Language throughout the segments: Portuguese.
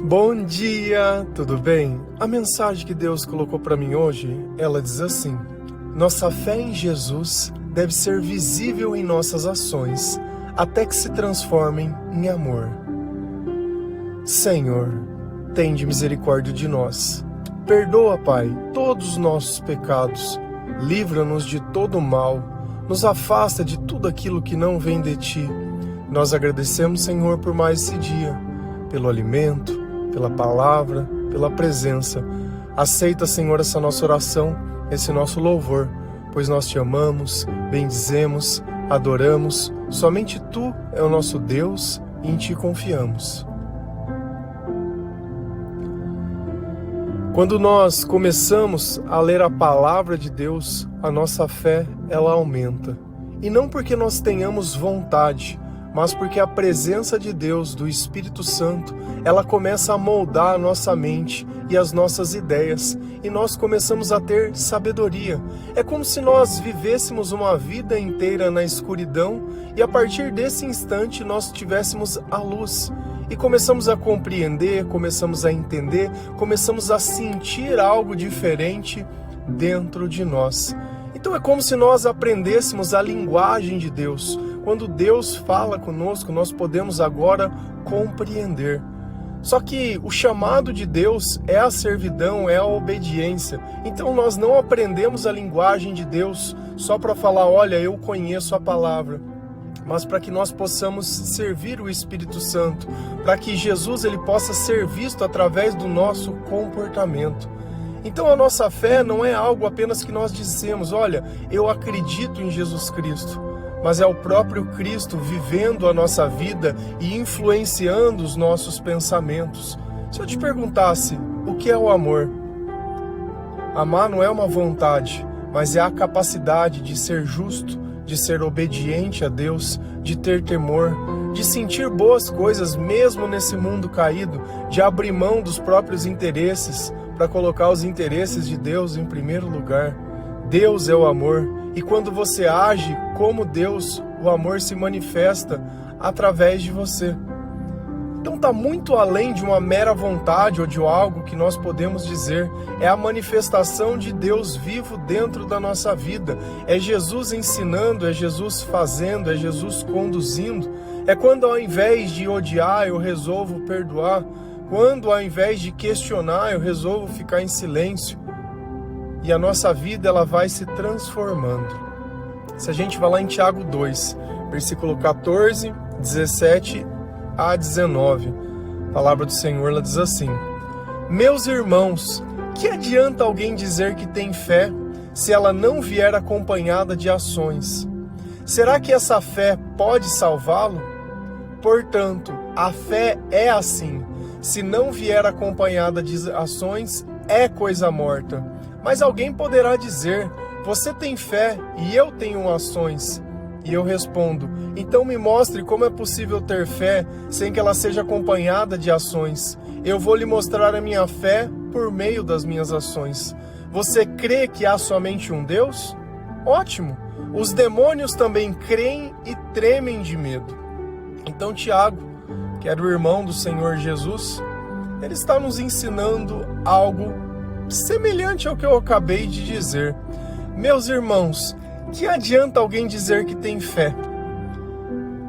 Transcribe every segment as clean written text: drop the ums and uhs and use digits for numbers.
Bom dia, tudo bem? A mensagem que Deus colocou para mim hoje, ela diz assim: nossa fé em Jesus deve ser visível em nossas ações, até que se transformem em amor. Senhor, tende misericórdia de nós. Perdoa, Pai, todos os nossos pecados. Livra-nos de todo o mal. Nos afasta de tudo aquilo que não vem de Ti. Nós agradecemos, Senhor, por mais esse dia, pelo alimento, pela palavra, pela presença. Aceita, Senhor, essa nossa oração, esse nosso louvor, pois nós Te amamos, bendizemos, adoramos. Somente Tu é o nosso Deus e em Ti confiamos. Quando nós começamos a ler a palavra de Deus, a nossa fé, ela aumenta. E não porque nós tenhamos vontade, mas porque a presença de Deus, do Espírito Santo, ela começa a moldar a nossa mente e as nossas ideias, e nós começamos a ter sabedoria. É como se nós vivêssemos uma vida inteira na escuridão e a partir desse instante nós tivéssemos a luz. E começamos a compreender, começamos a entender, começamos a sentir algo diferente dentro de nós. Então é como se nós aprendêssemos a linguagem de Deus. Quando Deus fala conosco, nós podemos agora compreender. Só que o chamado de Deus é a servidão, é a obediência. Então nós não aprendemos a linguagem de Deus só para falar, olha, eu conheço a palavra. Mas para que nós possamos servir o Espírito Santo, para que Jesus ele possa ser visto através do nosso comportamento. Então a nossa fé não é algo apenas que nós dizemos, olha, eu acredito em Jesus Cristo, mas é o próprio Cristo vivendo a nossa vida e influenciando os nossos pensamentos. Se eu te perguntasse, o que é o amor? Amar não é uma vontade, mas é a capacidade de ser justo, de ser obediente a Deus, de ter temor, de sentir boas coisas mesmo nesse mundo caído, de abrir mão dos próprios interesses para colocar os interesses de Deus em primeiro lugar. Deus é o amor, e quando você age como Deus, o amor se manifesta através de você. Então está muito além de uma mera vontade ou de algo que nós podemos dizer. É a manifestação de Deus vivo dentro da nossa vida. É Jesus ensinando, é Jesus fazendo, é Jesus conduzindo. É quando ao invés de odiar eu resolvo perdoar. Quando ao invés de questionar eu resolvo ficar em silêncio. E a nossa vida ela vai se transformando. Se a gente vai lá em Tiago 2, versículo 14, 17 a 19, a palavra do Senhor ela diz assim: meus irmãos, que adianta alguém dizer que tem fé se ela não vier acompanhada de ações? Será que essa fé pode salvá-lo? Portanto, a fé é assim, se não vier acompanhada de ações, é coisa morta. Mas alguém poderá dizer, você tem fé e eu tenho ações. E eu respondo, então me mostre como é possível ter fé sem que ela seja acompanhada de ações. Eu vou lhe mostrar a minha fé por meio das minhas ações. Você crê que há somente um Deus? Ótimo! Os demônios também creem e tremem de medo. Então Tiago, que era o irmão do Senhor Jesus, ele está nos ensinando algo semelhante ao que eu acabei de dizer. Meus irmãos, que adianta alguém dizer que tem fé?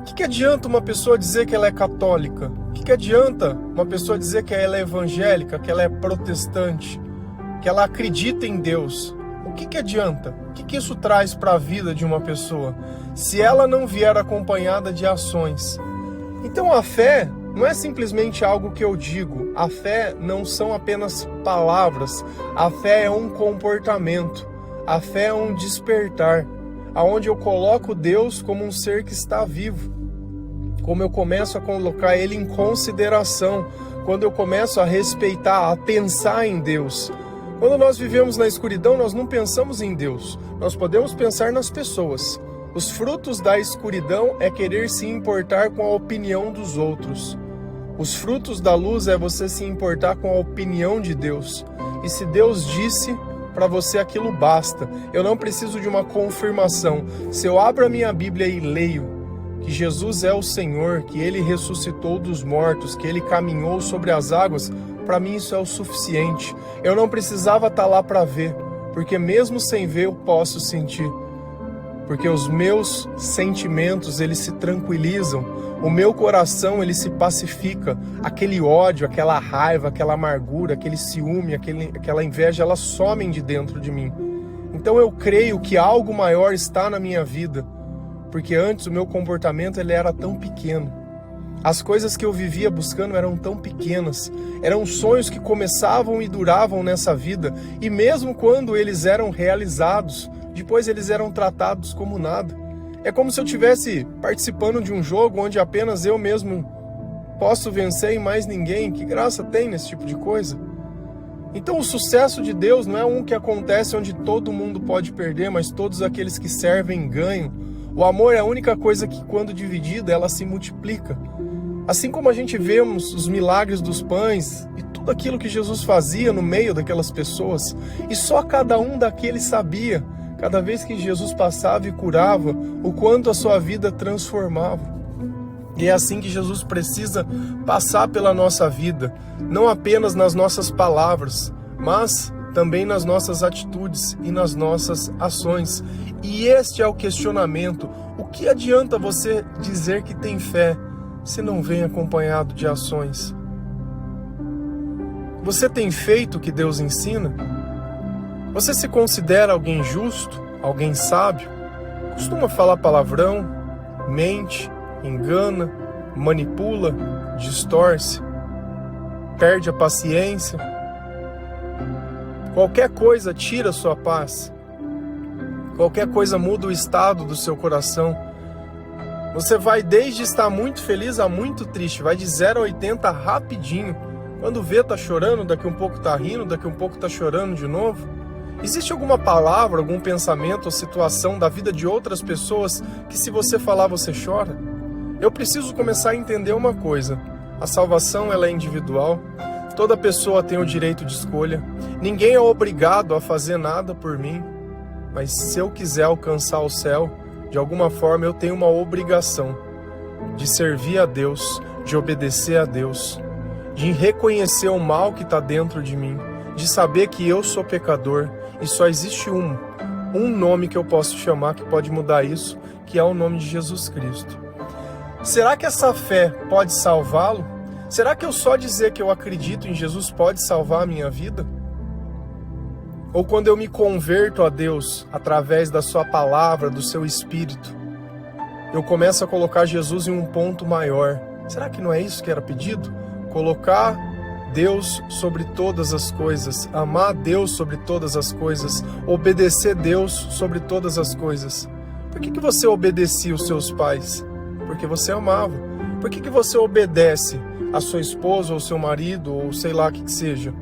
O que adianta uma pessoa dizer que ela é católica? O que adianta uma pessoa dizer que ela é evangélica, que ela é protestante, que ela acredita em Deus? O que adianta? O que isso traz para a vida de uma pessoa, se ela não vier acompanhada de ações? Então a fé não é simplesmente algo que eu digo. A fé não são apenas palavras. A fé é um comportamento. A fé é um despertar, aonde eu coloco Deus como um ser que está vivo. Como eu começo a colocar Ele em consideração. Quando eu começo a respeitar, a pensar em Deus. Quando nós vivemos na escuridão, nós não pensamos em Deus. Nós podemos pensar nas pessoas. Os frutos da escuridão é querer se importar com a opinião dos outros. Os frutos da luz é você se importar com a opinião de Deus. E se Deus disse, para você aquilo basta. Eu não preciso de uma confirmação. Se eu abro a minha Bíblia e leio que que Jesus é o Senhor, que Ele ressuscitou dos mortos, que Ele caminhou sobre as águas, para mim isso é o suficiente. Eu não precisava estar lá para ver, porque mesmo sem ver eu posso sentir. Porque os meus sentimentos, eles se tranquilizam, o meu coração, ele se pacifica, aquele ódio, aquela raiva, aquela amargura, aquele ciúme, aquela inveja, elas somem de dentro de mim. Então eu creio que algo maior está na minha vida, porque antes o meu comportamento ele era tão pequeno. As coisas que eu vivia buscando eram tão pequenas, eram sonhos que começavam e duravam nessa vida, e mesmo quando eles eram realizados, depois eles eram tratados como nada. É como se eu estivesse participando de um jogo onde apenas eu mesmo posso vencer e mais ninguém. Que graça tem nesse tipo de coisa? Então o sucesso de Deus não é um que acontece onde todo mundo pode perder, mas todos aqueles que servem ganham. O amor é a única coisa que, quando dividida, ela se multiplica. Assim como a gente vemos os milagres dos pães e tudo aquilo que Jesus fazia no meio daquelas pessoas, e só cada um daqueles sabia, cada vez que Jesus passava e curava, o quanto a sua vida transformava. E é assim que Jesus precisa passar pela nossa vida, não apenas nas nossas palavras, mas também nas nossas atitudes e nas nossas ações. E este é o questionamento: o que adianta você dizer que tem fé se não vem acompanhado de ações? Você tem feito o que Deus ensina? Você se considera alguém justo, alguém sábio? Costuma falar palavrão, mente, engana, manipula, distorce, perde a paciência? Qualquer coisa tira sua paz. Qualquer coisa muda o estado do seu coração. Você vai desde estar muito feliz a muito triste, vai de 0 a 80 rapidinho. Quando vê, tá chorando, daqui um pouco tá rindo, daqui um pouco tá chorando de novo. Existe alguma palavra, algum pensamento ou situação da vida de outras pessoas que, se você falar, você chora? Eu preciso começar a entender uma coisa: a salvação ela é individual, toda pessoa tem o direito de escolha, ninguém é obrigado a fazer nada por mim, mas se eu quiser alcançar o céu, de alguma forma eu tenho uma obrigação de servir a Deus, de obedecer a Deus, de reconhecer o mal que está dentro de mim, de saber que eu sou pecador e só existe um nome que eu posso chamar que pode mudar isso, que é o nome de Jesus Cristo. Será que essa fé pode salvá-lo? Será que eu só dizer que eu acredito em Jesus pode salvar a minha vida? Ou quando eu me converto a Deus através da sua palavra, do seu Espírito, eu começo a colocar Jesus em um ponto maior? Será que não é isso que era pedido? Colocar Deus sobre todas as coisas, amar Deus sobre todas as coisas, obedecer Deus sobre todas as coisas. Por que você obedecia os seus pais? Porque você amava. Por que você obedece a sua esposa ou seu marido ou sei lá o que seja?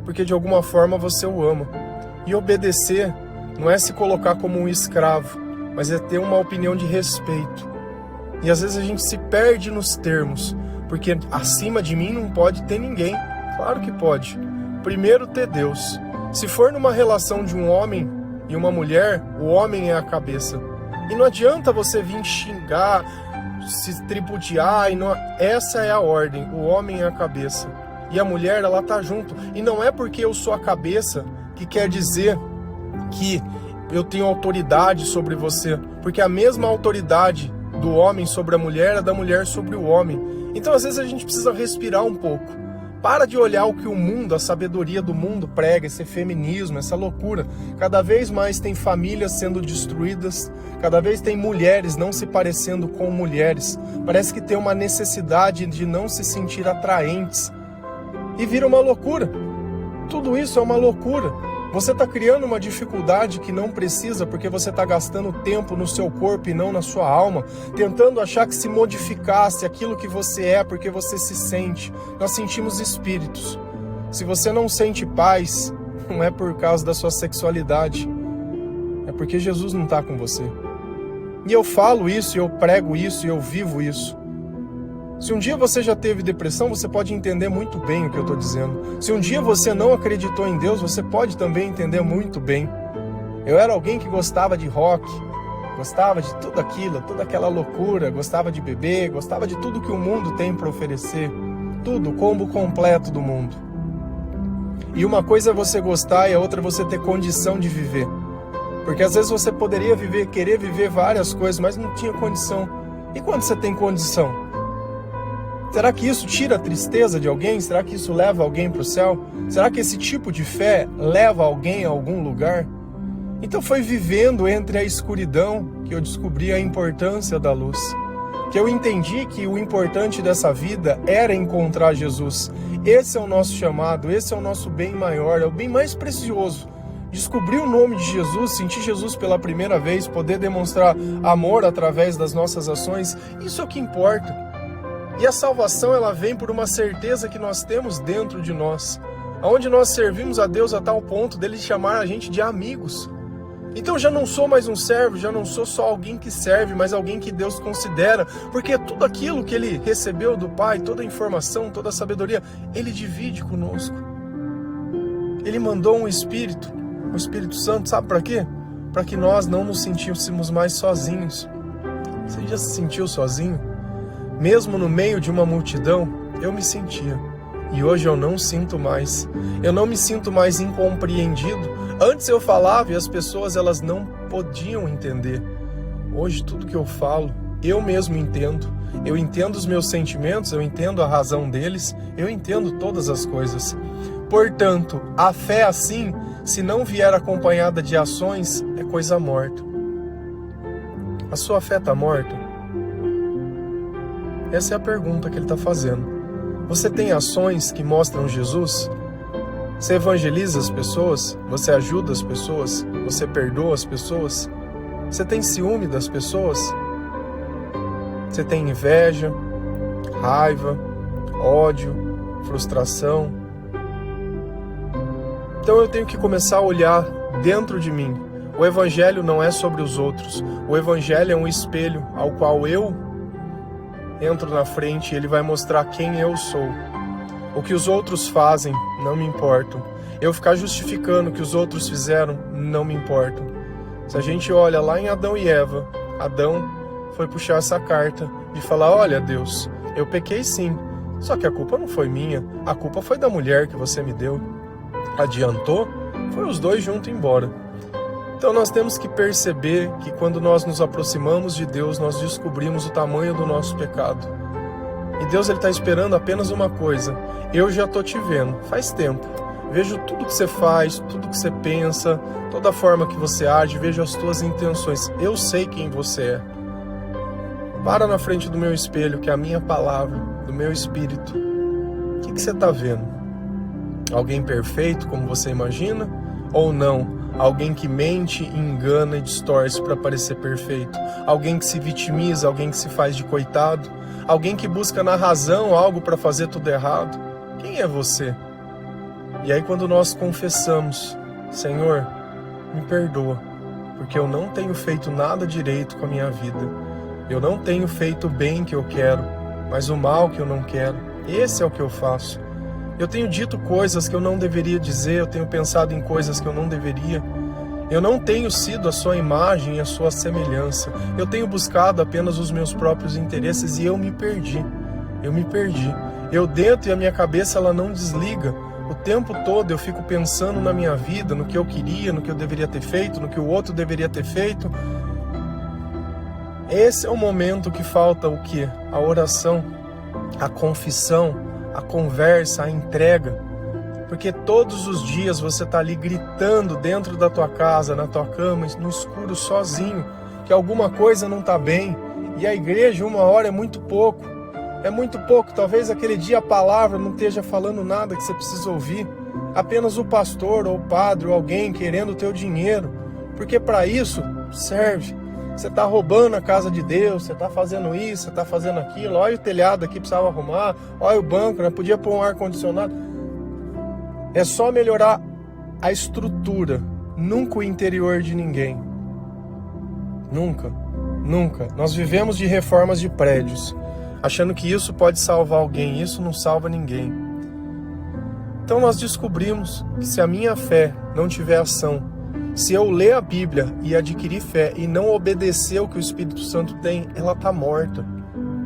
Porque de alguma forma você o ama. E obedecer não é se colocar como um escravo, mas é ter uma opinião de respeito. E às vezes a gente se perde nos termos, porque acima de mim não pode ter ninguém. Claro que pode. Primeiro ter Deus. Se for numa relação de um homem e uma mulher, o homem é a cabeça. E não adianta você vir xingar, se tripudiar, essa é a ordem. O homem é a cabeça. E a mulher, ela tá junto. E não é porque eu sou a cabeça que quer dizer que eu tenho autoridade sobre você. Porque a mesma autoridade do homem sobre a mulher é da mulher sobre o homem. Então às vezes a gente precisa respirar um pouco. Para de olhar o que o mundo, a sabedoria do mundo prega, esse feminismo, essa loucura. Cada vez mais tem famílias sendo destruídas, cada vez tem mulheres não se parecendo com mulheres. Parece que tem uma necessidade de não se sentir atraentes. E vira uma loucura. Tudo isso é uma loucura. Você está criando uma dificuldade que não precisa, porque você está gastando tempo no seu corpo e não na sua alma, tentando achar que se modificasse aquilo que você é, porque você se sente. Nós sentimos espíritos. Se você não sente paz, não é por causa da sua sexualidade, é porque Jesus não está com você. E eu falo isso, eu prego isso, eu vivo isso. Se um dia você já teve depressão, você pode entender muito bem o que eu estou dizendo. Se um dia você não acreditou em Deus, você pode também entender muito bem. Eu era alguém que gostava de rock, gostava de tudo aquilo, toda aquela loucura, gostava de beber, gostava de tudo que o mundo tem para oferecer, tudo, o combo completo do mundo. E uma coisa é você gostar e a outra é você ter condição de viver. Porque às vezes você poderia querer viver várias coisas, mas não tinha condição. E quando você tem condição? Será que isso tira a tristeza de alguém? Será que isso leva alguém para o céu? Será que esse tipo de fé leva alguém a algum lugar? Então foi vivendo entre a escuridão que eu descobri a importância da luz. Que eu entendi que o importante dessa vida era encontrar Jesus. Esse é o nosso chamado, esse é o nosso bem maior, é o bem mais precioso. Descobrir o nome de Jesus, sentir Jesus pela primeira vez, poder demonstrar amor através das nossas ações, isso é o que importa. E a salvação, ela vem por uma certeza que nós temos dentro de nós, onde nós servimos a Deus a tal ponto dele chamar a gente de amigos. Então já não sou mais um servo, já não sou só alguém que serve, mas alguém que Deus considera, porque tudo aquilo que ele recebeu do Pai, toda a informação, toda a sabedoria, ele divide conosco. Ele mandou um Espírito, o Espírito Santo, sabe para quê? Para que nós não nos sentíssemos mais sozinhos. Você já se sentiu sozinho? Mesmo no meio de uma multidão, eu me sentia. E hoje eu não sinto mais. Eu não me sinto mais incompreendido. Antes eu falava e as pessoas elas não podiam entender. Hoje tudo que eu falo, eu mesmo entendo. Eu entendo os meus sentimentos, eu entendo a razão deles, eu entendo todas as coisas. Portanto, a fé assim, se não vier acompanhada de ações, é coisa morta. A sua fé está morta? Essa é a pergunta que ele está fazendo. Você tem ações que mostram Jesus? Você evangeliza as pessoas? Você ajuda as pessoas? Você perdoa as pessoas? Você tem ciúme das pessoas? Você tem inveja, raiva, ódio, frustração? Então eu tenho que começar a olhar dentro de mim. O Evangelho não é sobre os outros. O Evangelho é um espelho ao qual eu entro na frente e ele vai mostrar quem eu sou. O que os outros fazem não me importa. Eu ficar justificando o que os outros fizeram não me importa. Se a gente olha lá em Adão e Eva, Adão foi puxar essa carta de falar, olha Deus, eu pequei sim, só que a culpa não foi minha, a culpa foi da mulher que você me deu. Adiantou? Foi os dois juntos embora. Então nós temos que perceber que quando nós nos aproximamos de Deus, nós descobrimos o tamanho do nosso pecado. E Deus está esperando apenas uma coisa. Eu já estou te vendo, faz tempo. Vejo tudo que você faz, tudo que você pensa, toda a forma que você age, vejo as tuas intenções. Eu sei quem você é. Para na frente do meu espelho, que é a minha palavra, do meu espírito. O que você está vendo? Alguém perfeito, como você imagina? Ou não? Alguém que mente, engana e distorce para parecer perfeito. Alguém que se vitimiza, alguém que se faz de coitado. Alguém que busca na razão algo para fazer tudo errado. Quem é você? E aí quando nós confessamos, Senhor, me perdoa, porque eu não tenho feito nada direito com a minha vida. Eu não tenho feito o bem que eu quero, mas o mal que eu não quero. Esse é o que eu faço. Eu tenho dito coisas que eu não deveria dizer, eu tenho pensado em coisas que eu não deveria. Eu não tenho sido a sua imagem e a sua semelhança. Eu tenho buscado apenas os meus próprios interesses e eu me perdi. Eu dentro e a minha cabeça ela não desliga. O tempo todo eu fico pensando na minha vida, no que eu queria, no que eu deveria ter feito, no que o outro deveria ter feito. Esse é o momento que falta o quê? A oração, a confissão, a conversa, a entrega. Porque todos os dias você está ali gritando dentro da tua casa, na tua cama, no escuro, sozinho, que alguma coisa não está bem. E a igreja, 1 hora é muito pouco. É muito pouco. Talvez aquele dia a palavra não esteja falando nada que você precisa ouvir. Apenas o pastor ou o padre ou alguém querendo o teu dinheiro. Porque para isso serve. Você está roubando a casa de Deus, você está fazendo isso, você está fazendo aquilo. Olha o telhado aqui, precisava arrumar. Olha o banco, né? Podia pôr um ar-condicionado. É só melhorar a estrutura, nunca o interior de ninguém. Nunca. Nós vivemos de reformas de prédios, achando que isso pode salvar alguém. Isso não salva ninguém. Então nós descobrimos que se a minha fé não tiver ação, Se eu ler a Bíblia e adquirir fé e não obedecer o que o Espírito Santo tem, ela está morta.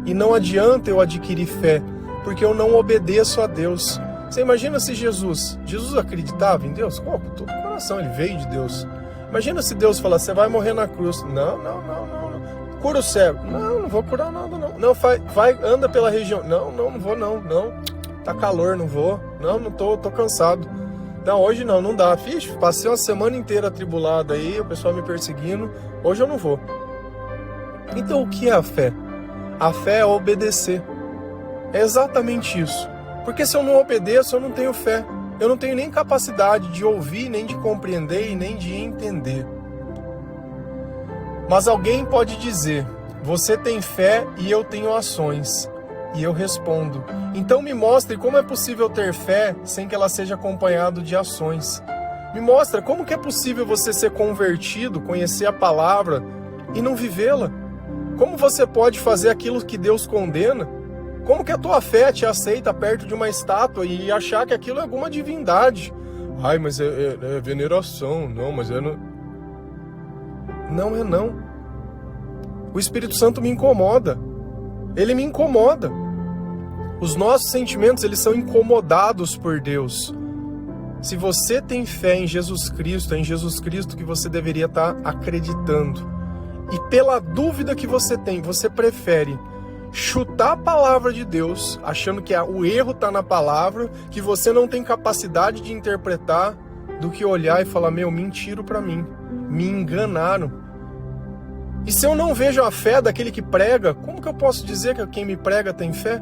E não adianta eu adquirir fé, porque eu não obedeço a Deus. Você imagina se Jesus acreditava em Deus? Com todo o coração, ele veio de Deus. Imagina se Deus falasse, você vai morrer na cruz. Não. Cura o cego. Não vou curar nada, não. Não, vai, anda pela região. Não vou, não. Tá calor, não vou. Não tô cansado. Não, hoje não dá. Fixe, passei uma semana inteira atribulado aí, o pessoal me perseguindo. Hoje eu não vou. Então o que é a fé? A fé é obedecer. É exatamente isso. Porque se eu não obedeço, eu não tenho fé. Eu não tenho nem capacidade de ouvir, nem de compreender e nem de entender. Mas alguém pode dizer, você tem fé e eu tenho ações. E eu respondo, então me mostre como é possível ter fé sem que ela seja acompanhada de ações. Me mostra como que é possível você ser convertido, conhecer a palavra e não vivê-la. Como você pode fazer aquilo que Deus condena? Como que a tua fé te aceita perto de uma estátua e achar que aquilo é alguma divindade? Ai, mas é veneração. Não, mas é... Não. O Espírito Santo me incomoda. Ele me incomoda. Os nossos sentimentos, eles são incomodados por Deus. Se você tem fé em Jesus Cristo, é em Jesus Cristo que você deveria estar acreditando. E pela dúvida que você tem, você prefere chutar a palavra de Deus, achando que o erro está na palavra, que você não tem capacidade de interpretar, do que olhar e falar, mentiram para mim, me enganaram. E se eu não vejo a fé daquele que prega, como que eu posso dizer que quem me prega tem fé?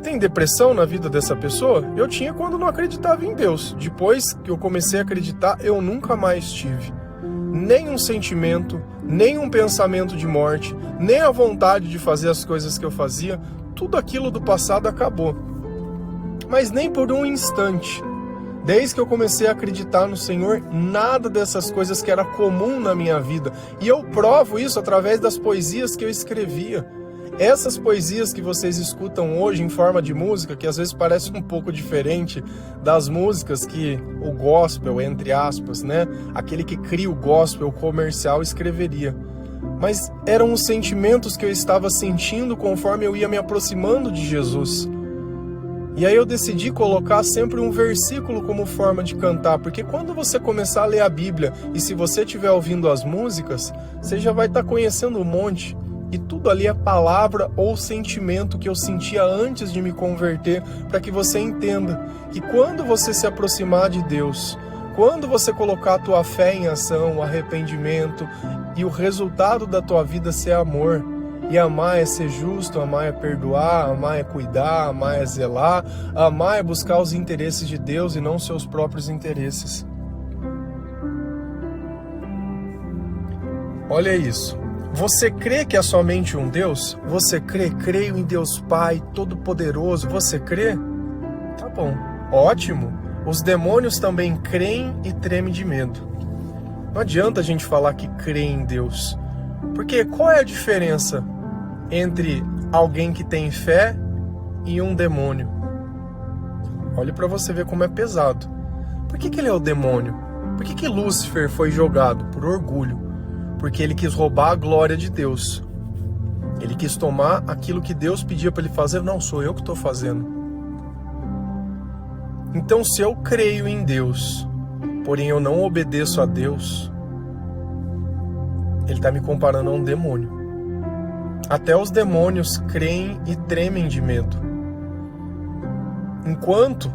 Tem depressão na vida dessa pessoa? Eu tinha quando não acreditava em Deus. Depois que eu comecei a acreditar, eu nunca mais tive nem um sentimento, nem um pensamento de morte, nem a vontade de fazer as coisas que eu fazia. Tudo aquilo do passado acabou. Mas nem por um instante. Desde que eu comecei a acreditar no Senhor, nada dessas coisas que era comum na minha vida. E eu provo isso através das poesias que eu escrevia. Essas poesias que vocês escutam hoje em forma de música, que às vezes parece um pouco diferente das músicas que o gospel, entre aspas, né? Aquele que cria o gospel comercial escreveria. Mas eram os sentimentos que eu estava sentindo conforme eu ia me aproximando de Jesus. E aí eu decidi colocar sempre um versículo como forma de cantar, porque quando você começar a ler a Bíblia e se você estiver ouvindo as músicas, você já vai estar conhecendo um monte. E tudo ali é palavra ou sentimento que eu sentia antes de me converter, para que você entenda que quando você se aproximar de Deus, quando você colocar a tua fé em ação, arrependimento, e o resultado da tua vida ser amor, e amar é ser justo, amar é perdoar, amar é cuidar, amar é zelar, amar é buscar os interesses de Deus e não seus próprios interesses. Olha isso. Você crê que é somente um Deus? Você crê? Creio em Deus Pai Todo-Poderoso. Você crê? Tá bom. Ótimo. Os demônios também creem e tremem de medo. Não adianta a gente falar que crê em Deus. Porque qual é a diferença entre alguém que tem fé e um demônio? Olhe para você ver como é pesado. Por que ele é o demônio? Por que Lúcifer foi jogado? Por orgulho. Porque ele quis roubar a glória de Deus. Ele quis tomar aquilo que Deus pedia para ele fazer. Não, sou eu que estou fazendo. Então, se eu creio em Deus, porém eu não obedeço a Deus, ele está me comparando a um demônio. Até os demônios creem e tremem de medo. Enquanto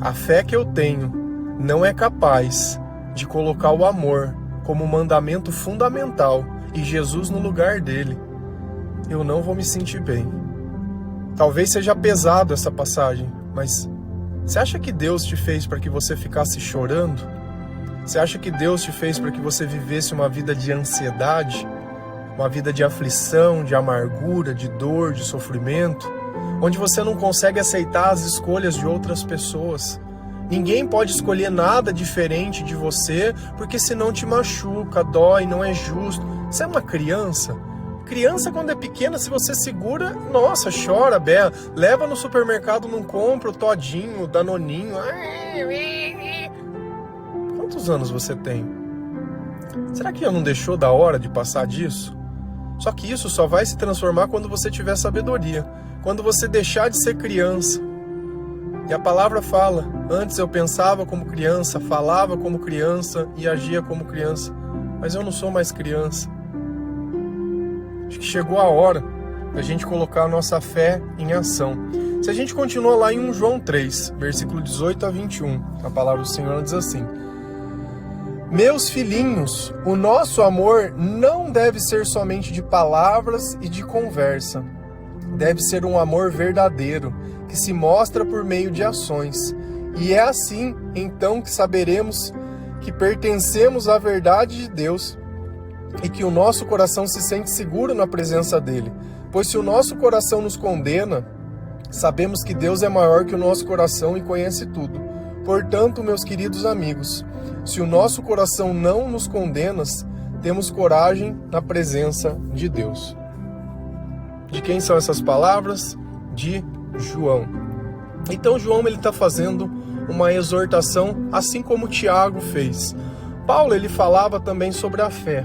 a fé que eu tenho não é capaz de colocar o amor como mandamento fundamental e Jesus no lugar dele, eu não vou me sentir bem. Talvez seja pesado essa passagem, mas você acha que Deus te fez para que você ficasse chorando? Você acha que Deus te fez para que você vivesse uma vida de ansiedade? Uma vida de aflição, de amargura, de dor, de sofrimento? Onde você não consegue aceitar as escolhas de outras pessoas? Ninguém pode escolher nada diferente de você, porque senão te machuca, dói, não é justo. Você é uma criança. Criança, quando é pequena, se você segura, nossa, chora, berra. Leva no supermercado, não compra o todinho, o danoninho. Quantos anos você tem? Será que não deixou da hora de passar disso? Só que isso só vai se transformar quando você tiver sabedoria, quando você deixar de ser criança. E a palavra fala, antes eu pensava como criança, falava como criança e agia como criança, mas eu não sou mais criança. Acho que chegou a hora da gente colocar a nossa fé em ação. Se a gente continua lá em 1 João 3, versículo 18 a 21, a palavra do Senhor diz assim: Meus filhinhos, o nosso amor não deve ser somente de palavras e de conversa. Deve ser um amor verdadeiro, que se mostra por meio de ações. E é assim, então, que saberemos que pertencemos à verdade de Deus e que o nosso coração se sente seguro na presença dele. Pois se o nosso coração nos condena, sabemos que Deus é maior que o nosso coração e conhece tudo. Portanto, meus queridos amigos, se o nosso coração não nos condena, temos coragem na presença de Deus. De quem são essas palavras? De João. Então João ele está fazendo uma exortação, assim como Tiago fez. Paulo ele falava também sobre a fé.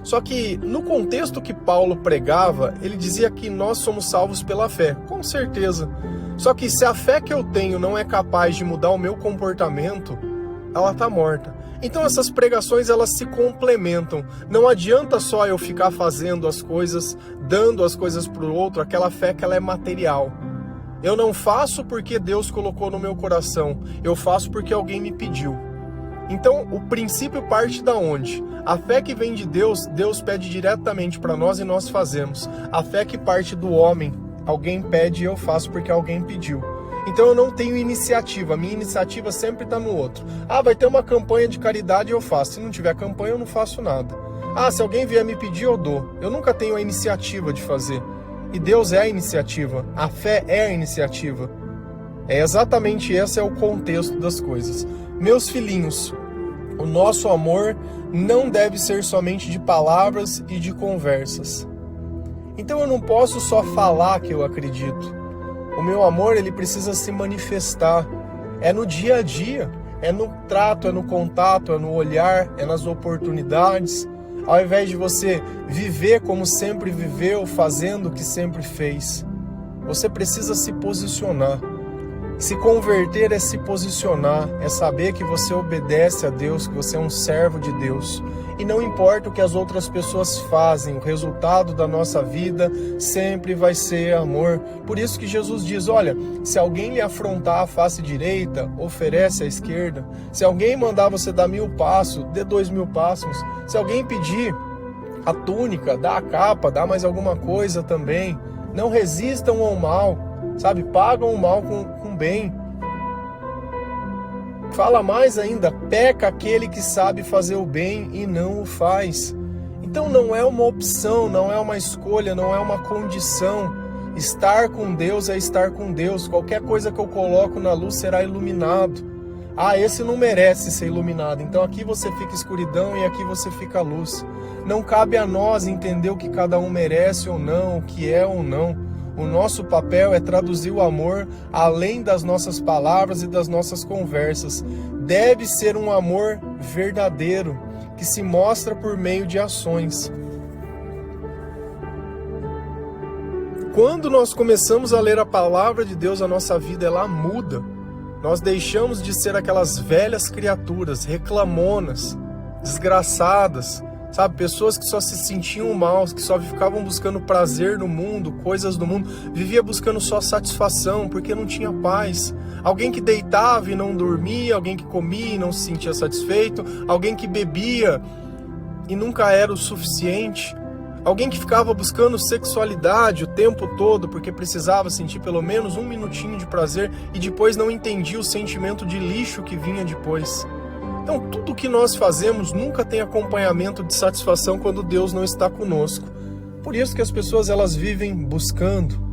Só que no contexto que Paulo pregava, ele dizia que nós somos salvos pela fé, com certeza. Só que se a fé que eu tenho não é capaz de mudar o meu comportamento, ela está morta. Então essas pregações elas se complementam. Não adianta só eu ficar fazendo as coisas, dando as coisas para o outro, aquela fé que ela é material. Eu não faço porque Deus colocou no meu coração, eu faço porque alguém me pediu. Então o princípio parte da onde? A fé que vem de Deus, Deus pede diretamente para nós e nós fazemos. A fé que parte do homem, alguém pede e eu faço porque alguém pediu. Então eu não tenho iniciativa, a minha iniciativa sempre está no outro. Vai ter uma campanha de caridade, eu faço. Se não tiver campanha, eu não faço nada. Se alguém vier me pedir, eu dou. Eu nunca tenho a iniciativa de fazer. E Deus é a iniciativa, a fé é a iniciativa. É exatamente esse é o contexto das coisas. Meus filhinhos, o nosso amor não deve ser somente de palavras e de conversas. Então eu não posso só falar que eu acredito. O meu amor, ele precisa se manifestar. É no dia a dia, é no trato, é no contato, é no olhar, é nas oportunidades. Ao invés de você viver como sempre viveu, fazendo o que sempre fez, você precisa se posicionar. Se converter é se posicionar, é saber que você obedece a Deus, que você é um servo de Deus. E não importa o que as outras pessoas fazem, o resultado da nossa vida sempre vai ser amor. Por isso que Jesus diz, olha, se alguém lhe afrontar a face direita, oferece a esquerda. Se alguém mandar você dar 1000 passos, dê 2000 passos. Se alguém pedir a túnica, dá a capa, dá mais alguma coisa também. Não resistam ao mal, sabe? Pagam o mal com bem. Fala mais ainda, peca aquele que sabe fazer o bem e não o faz. Então não é uma opção, não é uma escolha, não é uma condição. Estar com Deus é estar com Deus. Qualquer coisa que eu coloco na luz será iluminado. Esse não merece ser iluminado. Então aqui você fica escuridão e aqui você fica luz. Não cabe a nós entender o que cada um merece ou não, o que é ou não. O nosso papel é traduzir o amor além das nossas palavras e das nossas conversas. Deve ser um amor verdadeiro, que se mostra por meio de ações. Quando nós começamos a ler a palavra de Deus, a nossa vida ela muda. Nós deixamos de ser aquelas velhas criaturas, reclamonas, desgraçadas, sabe? Pessoas que só se sentiam mal, que só ficavam buscando prazer no mundo, coisas do mundo, vivia buscando só satisfação, porque não tinha paz. Alguém que deitava e não dormia, alguém que comia e não se sentia satisfeito, alguém que bebia e nunca era o suficiente. Alguém que ficava buscando sexualidade o tempo todo porque precisava sentir pelo menos 1 minutinho de prazer e depois não entendia o sentimento de lixo que vinha depois. Então tudo que nós fazemos nunca tem acompanhamento de satisfação quando Deus não está conosco. Por isso que as pessoas elas vivem buscando.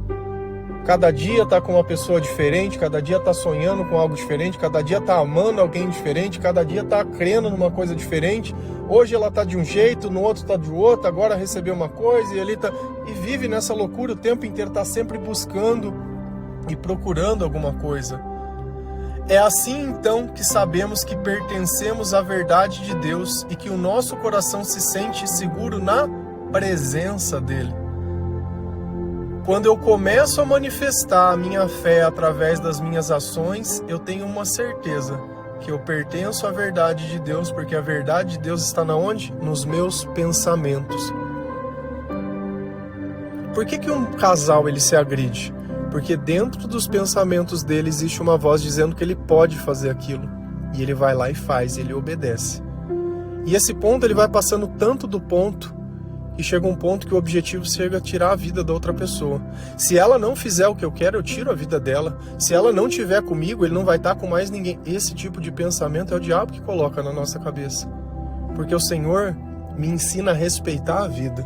Cada dia está com uma pessoa diferente, cada dia está sonhando com algo diferente, cada dia está amando alguém diferente, cada dia está crendo numa coisa diferente. Hoje ela está de um jeito, no outro está de outro, agora recebeu uma coisa e ele está... E vive nessa loucura o tempo inteiro, está sempre buscando e procurando alguma coisa. É assim então que sabemos que pertencemos à verdade de Deus e que o nosso coração se sente seguro na presença dele. Quando eu começo a manifestar a minha fé através das minhas ações, eu tenho uma certeza que eu pertenço à verdade de Deus, porque a verdade de Deus está onde? Nos meus pensamentos. Por que um casal ele se agride? Porque dentro dos pensamentos dele existe uma voz dizendo que ele pode fazer aquilo. E ele vai lá e faz, ele obedece. E esse ponto ele vai passando tanto do ponto, e chega um ponto que o objetivo chega a tirar a vida da outra pessoa. Se ela não fizer o que eu quero, eu tiro a vida dela. Se ela não estiver comigo, ele não vai estar com mais ninguém. Esse tipo de pensamento é o diabo que coloca na nossa cabeça. Porque o Senhor me ensina a respeitar a vida.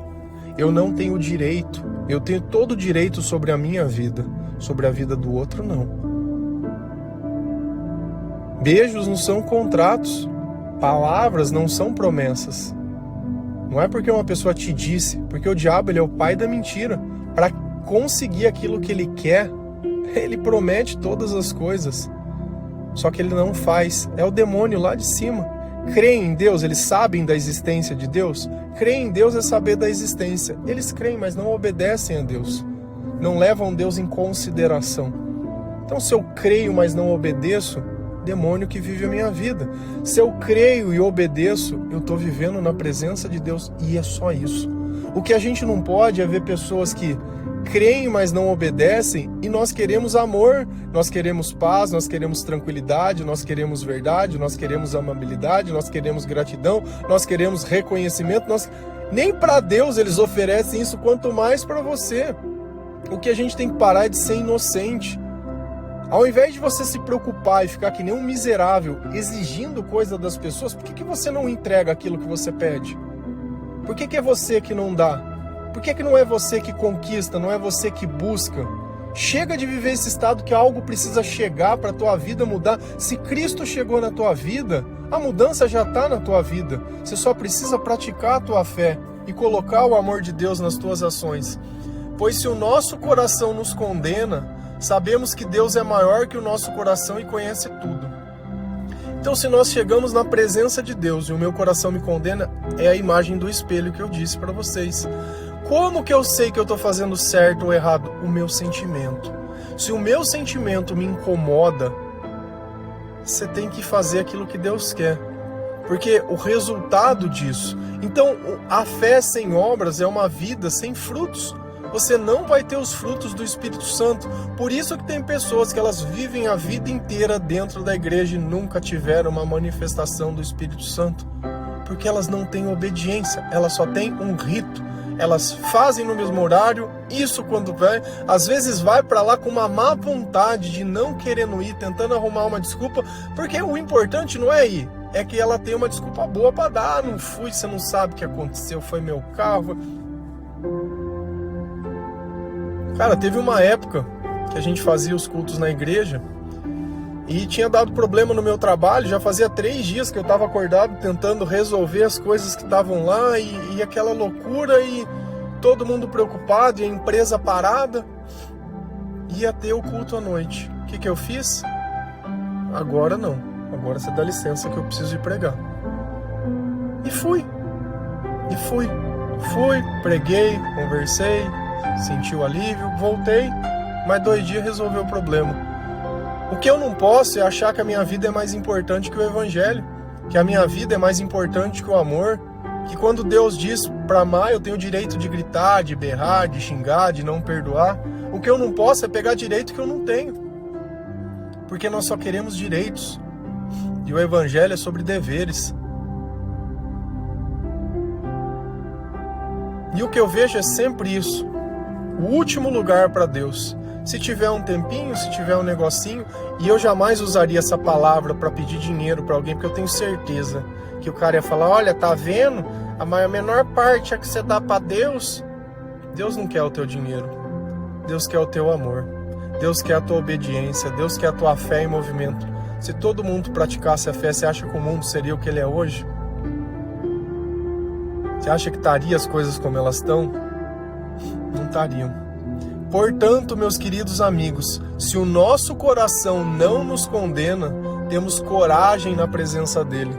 Eu não tenho direito, eu tenho todo o direito sobre a minha vida. Sobre a vida do outro, não. Beijos não são contratos. Palavras não são promessas. Não é porque uma pessoa te disse, porque o diabo ele é o pai da mentira. Para conseguir aquilo que ele quer, ele promete todas as coisas. Só que ele não faz. É o demônio lá de cima. Creem em Deus, eles sabem da existência de Deus. Creem em Deus é saber da existência. Eles creem, mas não obedecem a Deus. Não levam Deus em consideração. Então, se eu creio, mas não obedeço, demônio que vive a minha vida. Se eu creio e obedeço, eu estou vivendo na presença de Deus, e é só isso. O que a gente não pode é ver pessoas que creem, mas não obedecem, e nós queremos amor, nós queremos paz, nós queremos tranquilidade, nós queremos verdade, nós queremos amabilidade, nós queremos gratidão, nós queremos reconhecimento. Nem para Deus eles oferecem isso, quanto mais para você. O que a gente tem que parar é de ser inocente. Ao invés de você se preocupar e ficar que nem um miserável exigindo coisa das pessoas, por que você não entrega aquilo que você pede? Por que é você que não dá? Por que não é você que conquista, não é você que busca? Chega de viver esse estado que algo precisa chegar para a tua vida mudar. Se Cristo chegou na tua vida, a mudança já está na tua vida. Você só precisa praticar a tua fé e colocar o amor de Deus nas tuas ações. Pois se o nosso coração nos condena, sabemos que Deus é maior que o nosso coração e conhece tudo. Então, se nós chegamos na presença de Deus e o meu coração me condena, é a imagem do espelho que eu disse para vocês. Como que eu sei que eu estou fazendo certo ou errado? O meu sentimento. Se o meu sentimento me incomoda, você tem que fazer aquilo que Deus quer. Porque o resultado disso... Então, a fé sem obras é uma vida sem frutos. Você não vai ter os frutos do Espírito Santo. Por isso que tem pessoas que elas vivem a vida inteira dentro da igreja e nunca tiveram uma manifestação do Espírito Santo. Porque elas não têm obediência, elas só têm um rito. Elas fazem no mesmo horário, isso quando vai, às vezes vai para lá com uma má vontade de não querendo ir, tentando arrumar uma desculpa, porque o importante não é ir, é que ela tem uma desculpa boa para dar. Não fui, você não sabe o que aconteceu, foi meu carro. Cara, teve uma época que a gente fazia os cultos na igreja e tinha dado problema no meu trabalho. Já fazia 3 dias que eu estava acordado tentando resolver as coisas que estavam lá e aquela loucura e todo mundo preocupado e a empresa parada. Ia ter o culto à noite. O que eu fiz? Agora não. Agora você dá licença que eu preciso ir pregar. E fui. Fui, preguei, conversei, senti o alívio, voltei, mas 2 dias resolveu o problema. O que eu não posso é achar que a minha vida é mais importante que o evangelho, que a minha vida é mais importante que o amor, que quando Deus diz para amar eu tenho o direito de gritar, de berrar, de xingar, de não perdoar. O que eu não posso é pegar direito que eu não tenho, porque nós só queremos direitos e o evangelho é sobre deveres. E o que eu vejo é sempre isso. O último lugar para Deus. Se tiver um tempinho, se tiver um negocinho, e eu jamais usaria essa palavra para pedir dinheiro para alguém, porque eu tenho certeza que o cara ia falar: olha, tá vendo? A menor parte é que você dá para Deus. Deus não quer o teu dinheiro. Deus quer o teu amor. Deus quer a tua obediência. Deus quer a tua fé em movimento. Se todo mundo praticasse a fé, você acha que o mundo seria o que ele é hoje? Você acha que estaria as coisas como elas estão? Não estariam. Portanto, meus queridos amigos, se o nosso coração não nos condena, temos coragem na presença dele.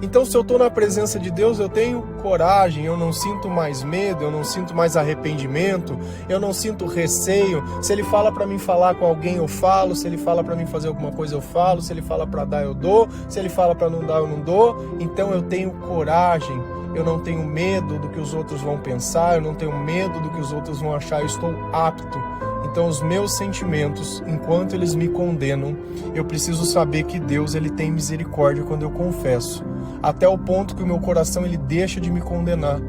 Então, se eu estou na presença de Deus, eu tenho coragem, eu não sinto mais medo, eu não sinto mais arrependimento, eu não sinto receio. Se ele fala para mim falar com alguém, eu falo. Se ele fala para mim fazer alguma coisa, eu falo. Se ele fala para dar, eu dou. Se ele fala para não dar, eu não dou. Então, eu tenho coragem. Eu não tenho medo do que os outros vão pensar, eu não tenho medo do que os outros vão achar, eu estou apto. Então os meus sentimentos, enquanto eles me condenam, eu preciso saber que Deus ele tem misericórdia quando eu confesso, até o ponto que o meu coração ele deixa de me condenar.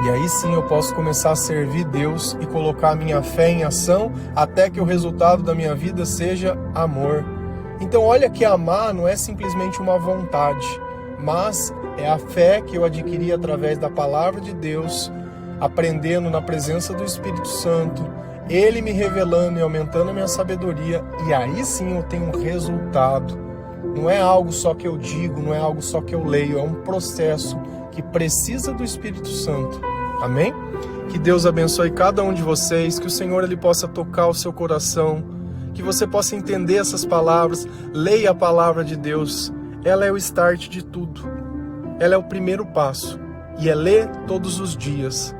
E aí sim eu posso começar a servir Deus e colocar a minha fé em ação, até que o resultado da minha vida seja amor. Então olha que amar não é simplesmente uma vontade, mas é a fé que eu adquiri através da palavra de Deus, aprendendo na presença do Espírito Santo, Ele me revelando e aumentando a minha sabedoria, e aí sim eu tenho um resultado. Não é algo só que eu digo, não é algo só que eu leio, é um processo que precisa do Espírito Santo. Amém? Que Deus abençoe cada um de vocês, que o Senhor ele possa tocar o seu coração, que você possa entender essas palavras, leia a palavra de Deus. Ela é o start de tudo. Ela é o primeiro passo. E é ler todos os dias.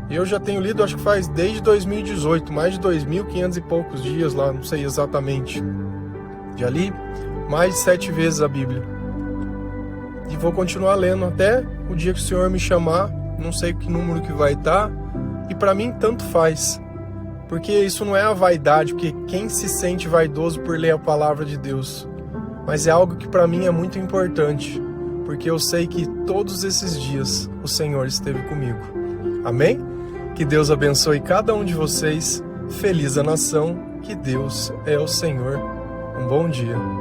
Eu já tenho lido, acho que faz desde 2018, mais de 2.500 e poucos dias lá, não sei exatamente. Já li mais de 7 vezes a Bíblia. E vou continuar lendo até o dia que o Senhor me chamar, não sei que número que vai estar. E para mim tanto faz. Porque isso não é a vaidade, porque quem se sente vaidoso por ler a palavra de Deus? Mas é algo que para mim é muito importante, porque eu sei que todos esses dias o Senhor esteve comigo. Amém? Que Deus abençoe cada um de vocês. Feliz a nação, que Deus é o Senhor. Um bom dia.